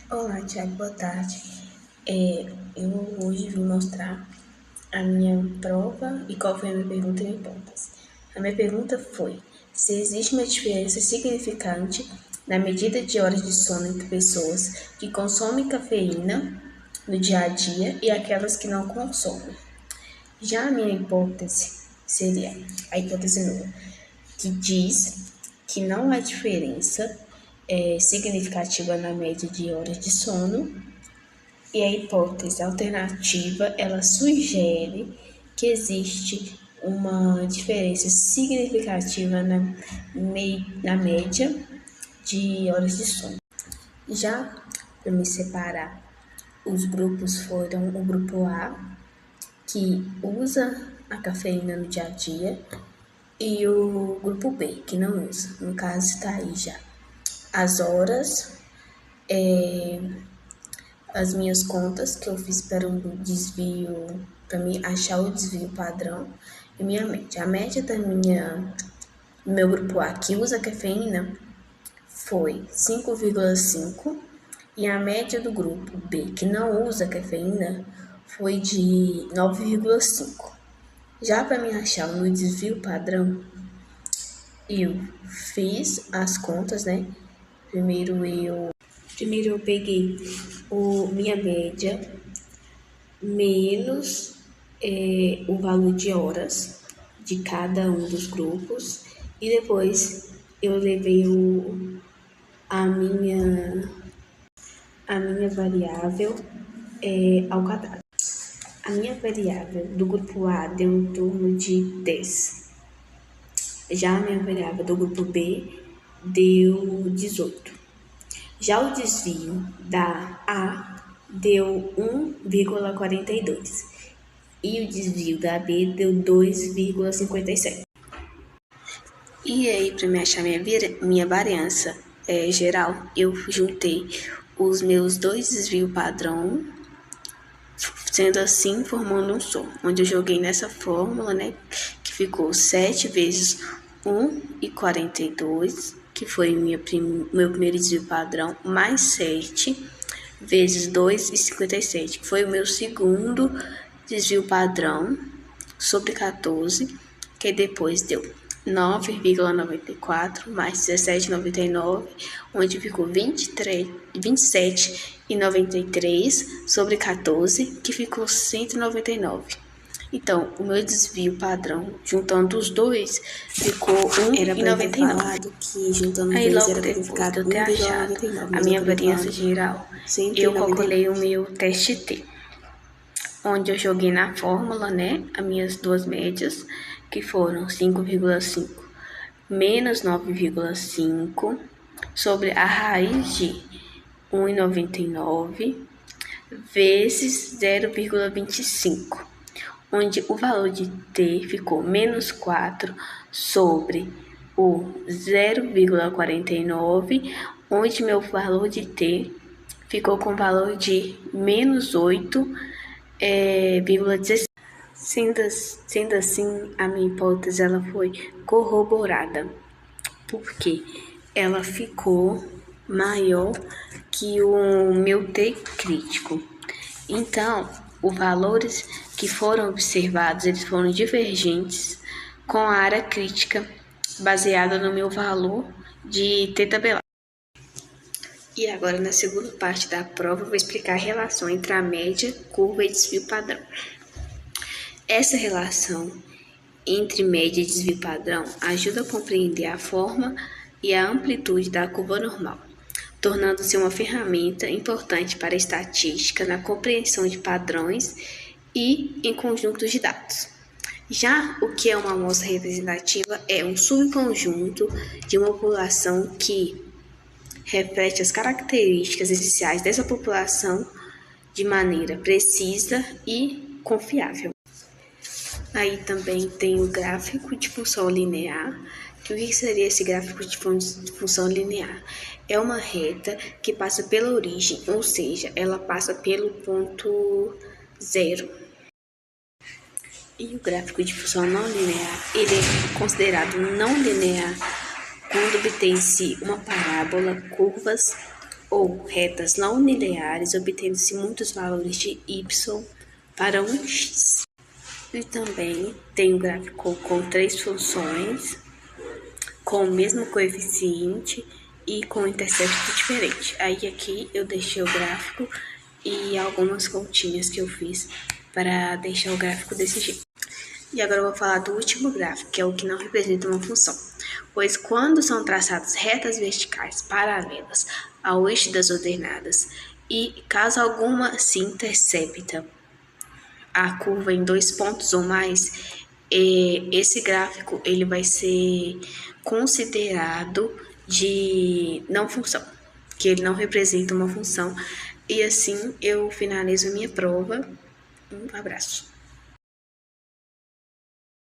Olá, Thiago, boa tarde. Eu hoje vim mostrar a minha prova e qual foi a minha pergunta e minha hipótese. A minha pergunta foi se existe uma diferença significante na medida de horas de sono entre pessoas que consomem cafeína no dia a dia e aquelas que não consomem. Já a minha hipótese seria a hipótese nula, que diz que não há diferença significativa na média de horas de sono. E a hipótese alternativa, ela sugere que existe uma diferença significativa na média de horas de sono. Já para me separar, os grupos foram o grupo A, que usa a cafeína no dia a dia, e o grupo B, que não usa. No caso, está aí já as horas, as minhas contas que eu fiz para um desvio, para mim achar o desvio padrão e minha média. A média do meu grupo A que usa cafeína foi 5,5 e a média do grupo B que não usa cafeína foi de 9,5. Já para mim achar o meu desvio padrão, eu fiz as contas, né? Primeiro eu peguei minha média menos o valor de horas de cada um dos grupos e depois eu levei a minha variável ao quadrado. A minha variável do grupo A deu em torno de 10. Já a minha variável do grupo B deu 18. Já o desvio da A deu 1,42 e o desvio da B deu 2,57. E aí, para me achar minha variância geral, eu juntei os meus dois desvios padrão, sendo assim, formando um só, onde eu joguei nessa fórmula, né, que ficou 7 vezes 1,42, que foi meu primeiro desvio padrão, mais 7 vezes 2,57, que foi o meu segundo desvio padrão, sobre 14, que depois deu 9,94 mais 17,99, onde ficou 27,93 sobre 14, que ficou 199. Então, o meu desvio padrão, juntando os dois, ficou 1,99. Que juntando Aí, dois logo era depois de eu ter achado a minha variância geral, eu calculei o meu teste T, onde eu joguei na fórmula, né, as minhas duas médias, que foram 5,5 menos 9,5 sobre a raiz de 1,99 vezes 0,25, onde o valor de T ficou menos 4 sobre o 0,49, onde meu valor de T ficou com valor de menos 8,16. Sendo assim, a minha hipótese ela foi corroborada, porque ela ficou maior que o meu T crítico. Então, os valores que foram observados, eles foram divergentes com a área crítica, baseada no meu valor de T tabelado. E agora, na segunda parte da prova, eu vou explicar a relação entre a média, curva e desvio padrão. Essa relação entre média e desvio padrão ajuda a compreender a forma e a amplitude da curva normal, tornando-se uma ferramenta importante para a estatística na compreensão de padrões e em conjuntos de dados. Já o que é uma amostra representativa é um subconjunto de uma população que reflete as características essenciais dessa população de maneira precisa e confiável. Aí também tem o gráfico de função linear. Que o que seria esse gráfico de função linear? É uma reta que passa pela origem, ou seja, ela passa pelo ponto zero. E o gráfico de função não linear, ele é considerado não linear quando obtém-se uma parábola, curvas ou retas não lineares, obtendo-se muitos valores de y para um x. E também tem um gráfico com 3 funções, com o mesmo coeficiente e com intercepto diferente. Aí aqui eu deixei o gráfico e algumas continhas que eu fiz para deixar o gráfico desse jeito. E agora eu vou falar do último gráfico, que é o que não representa uma função. Pois quando são traçadas retas verticais paralelas ao eixo das ordenadas e caso alguma se intercepta a curva em 2 pontos ou mais, esse gráfico ele vai ser considerado de não função, que ele não representa uma função. E assim eu finalizo minha prova. Um abraço.